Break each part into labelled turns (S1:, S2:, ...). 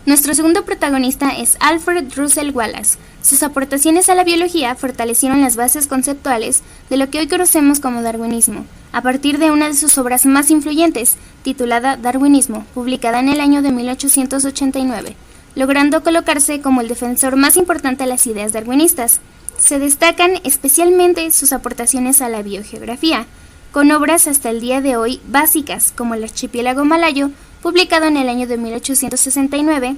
S1: Nuestro segundo protagonista es Alfred Russel Wallace. Sus aportaciones a la biología fortalecieron las bases conceptuales de lo que hoy conocemos como darwinismo, a partir de una de sus obras más influyentes, titulada Darwinismo, publicada en el año de 1889, logrando colocarse como el defensor más importante de las ideas darwinistas. Se destacan especialmente sus aportaciones a la biogeografía, con obras hasta el día de hoy básicas, como el archipiélago malayo, publicado en el año de 1869,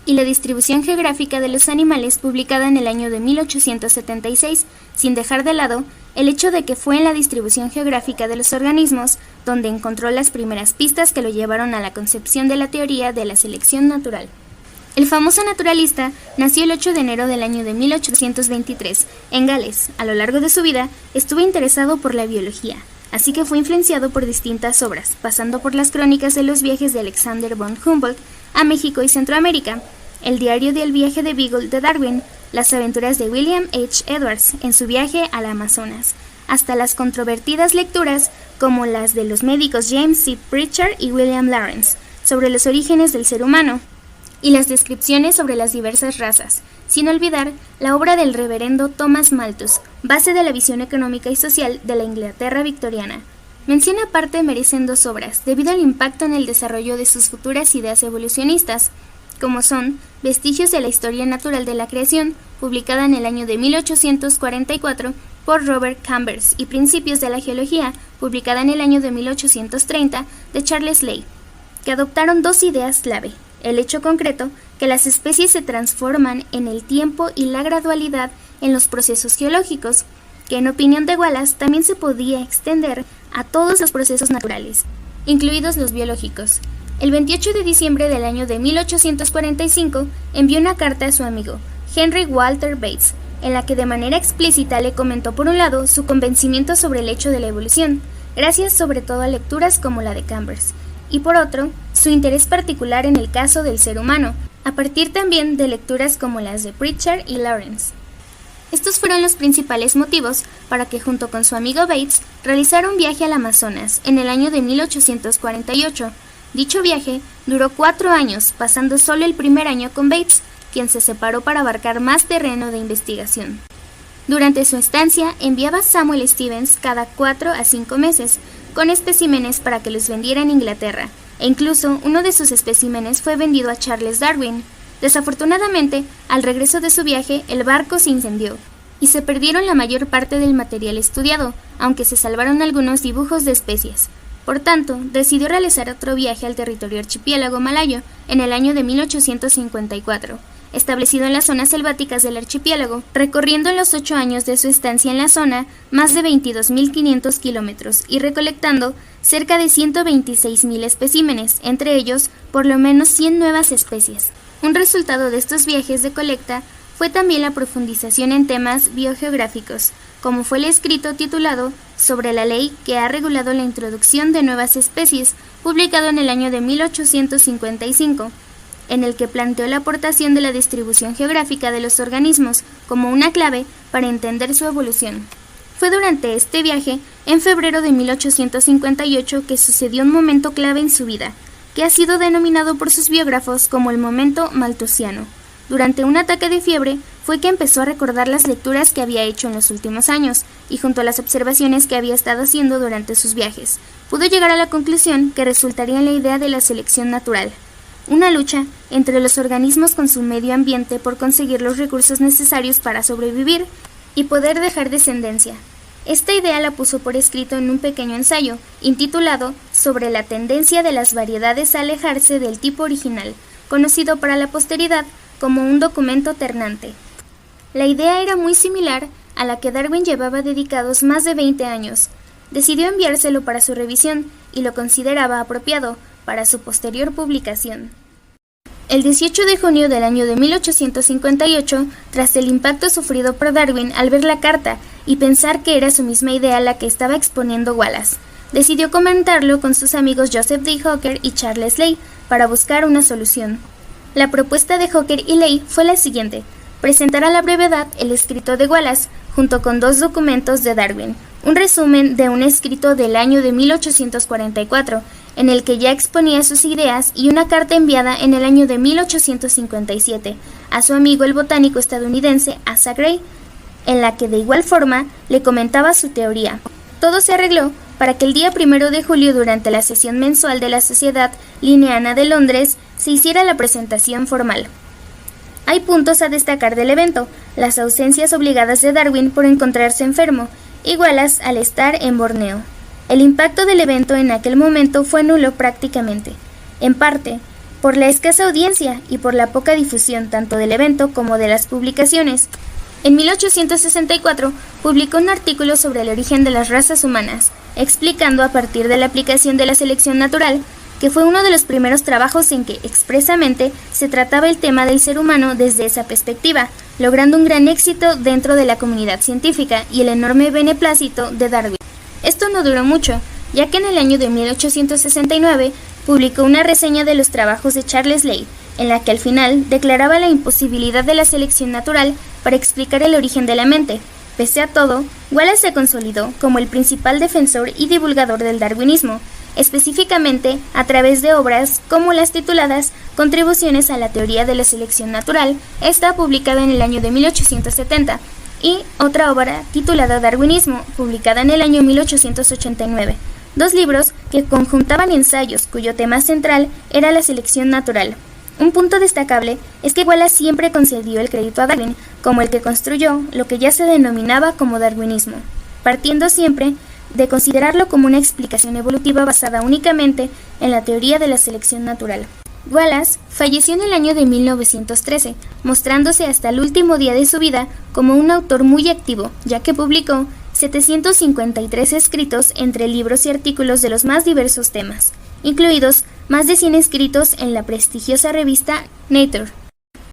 S1: y la distribución geográfica de los animales, publicada en el año de 1876, sin dejar de lado el hecho de que fue en la distribución geográfica de los organismos donde encontró las primeras pistas que lo llevaron a la concepción de la teoría de la selección natural. El famoso naturalista nació el 8 de enero del año de 1823 en Gales. A lo largo de su vida estuvo interesado por la biología, así que fue influenciado por distintas obras, pasando por las crónicas de los viajes de Alexander von Humboldt a México y Centroamérica, el diario del viaje de Beagle de Darwin, las aventuras de William H. Edwards en su viaje al Amazonas, hasta las controvertidas lecturas como las de los médicos James C. Pritchard y William Lawrence sobre los orígenes del ser humano, y las descripciones sobre las diversas razas, sin olvidar la obra del reverendo Thomas Malthus, base de la visión económica y social de la Inglaterra victoriana. Mención aparte merecen dos obras, debido al impacto en el desarrollo de sus futuras ideas evolucionistas, como son Vestigios de la historia natural de la creación, publicada en el año de 1844 por Robert Chambers, y Principios de la geología, publicada en el año de 1830 de Charles Ley, que adoptaron dos ideas clave: el hecho concreto, que las especies se transforman en el tiempo, y la gradualidad en los procesos geológicos, que en opinión de Wallace también se podía extender a todos los procesos naturales, incluidos los biológicos. El 28 de diciembre del año de 1845 envió una carta a su amigo, Henry Walter Bates, en la que de manera explícita le comentó por un lado su convencimiento sobre el hecho de la evolución, gracias sobre todo a lecturas como la de Chambers, y por otro, su interés particular en el caso del ser humano, a partir también de lecturas como las de Pritchard y Lawrence. Estos fueron los principales motivos para que junto con su amigo Bates realizara un viaje al Amazonas en el año de 1848. Dicho viaje duró 4 años, pasando solo el primer año con Bates, quien se separó para abarcar más terreno de investigación. Durante su estancia enviaba a Samuel Stevens cada 4 a 5 meses, con especímenes para que los vendiera en Inglaterra, e incluso uno de sus especímenes fue vendido a Charles Darwin. Desafortunadamente, al regreso de su viaje, el barco se incendió, y se perdieron la mayor parte del material estudiado, aunque se salvaron algunos dibujos de especies. Por tanto, decidió realizar otro viaje al territorio archipiélago malayo en el año de 1854, establecido en las zonas selváticas del archipiélago, recorriendo en los 8 años de su estancia en la zona más de 22.500 kilómetros y recolectando cerca de 126.000 especímenes, entre ellos por lo menos 100 nuevas especies. Un resultado de estos viajes de colecta fue también la profundización en temas biogeográficos, como fue el escrito titulado Sobre la ley que ha regulado la introducción de nuevas especies, publicado en el año de 1855, en el que planteó la aportación de la distribución geográfica de los organismos como una clave para entender su evolución. Fue durante este viaje, en febrero de 1858, que sucedió un momento clave en su vida, que ha sido denominado por sus biógrafos como el momento malthusiano. Durante un ataque de fiebre fue que empezó a recordar las lecturas que había hecho en los últimos años, y junto a las observaciones que había estado haciendo durante sus viajes, pudo llegar a la conclusión que resultaría en la idea de la selección natural, una lucha entre los organismos con su medio ambiente por conseguir los recursos necesarios para sobrevivir y poder dejar descendencia. Esta idea la puso por escrito en un pequeño ensayo, intitulado Sobre la tendencia de las variedades a alejarse del tipo original, conocido para la posteridad como un documento ternante. La idea era muy similar a la que Darwin llevaba dedicados más de 20 años. Decidió enviárselo para su revisión y lo consideraba apropiado para su posterior publicación. El 18 de junio del año de 1858, tras el impacto sufrido por Darwin al ver la carta y pensar que era su misma idea la que estaba exponiendo Wallace, decidió comentarlo con sus amigos Joseph D. Hooker y Charles Ley para buscar una solución. La propuesta de Hooker y Ley fue la siguiente: presentar a la brevedad el escrito de Wallace junto con 2 documentos de Darwin, un resumen de un escrito del año de 1844, en el que ya exponía sus ideas, y una carta enviada en el año de 1857 a su amigo el botánico estadounidense Asa Gray, en la que de igual forma le comentaba su teoría. Todo se arregló para que el día 1 de julio, durante la sesión mensual de la Sociedad Linneana de Londres, se hiciera la presentación formal. Hay puntos a destacar del evento: las ausencias obligadas de Darwin por encontrarse enfermo, y Wallace al estar en Borneo. El impacto del evento en aquel momento fue nulo prácticamente, en parte por la escasa audiencia y por la poca difusión tanto del evento como de las publicaciones. En 1864 publicó un artículo sobre el origen de las razas humanas, explicando a partir de la aplicación de la selección natural, que fue uno de los primeros trabajos en que expresamente se trataba el tema del ser humano desde esa perspectiva, logrando un gran éxito dentro de la comunidad científica y el enorme beneplácito de Darwin. Esto no duró mucho, ya que en el año de 1869 publicó una reseña de los trabajos de Charles Lyell, en la que al final declaraba la imposibilidad de la selección natural para explicar el origen de la mente. Pese a todo, Wallace se consolidó como el principal defensor y divulgador del darwinismo, específicamente a través de obras como las tituladas Contribuciones a la teoría de la selección natural, esta publicada en el año de 1870, y otra obra titulada Darwinismo, publicada en el año 1889, dos libros que conjuntaban ensayos cuyo tema central era la selección natural. Un punto destacable es que Wallace siempre concedió el crédito a Darwin como el que construyó lo que ya se denominaba como darwinismo, partiendo siempre de considerarlo como una explicación evolutiva basada únicamente en la teoría de la selección natural. Wallace falleció en el año de 1913, mostrándose hasta el último día de su vida como un autor muy activo, ya que publicó 753 escritos entre libros y artículos de los más diversos temas, incluidos más de 100 escritos en la prestigiosa revista Nature.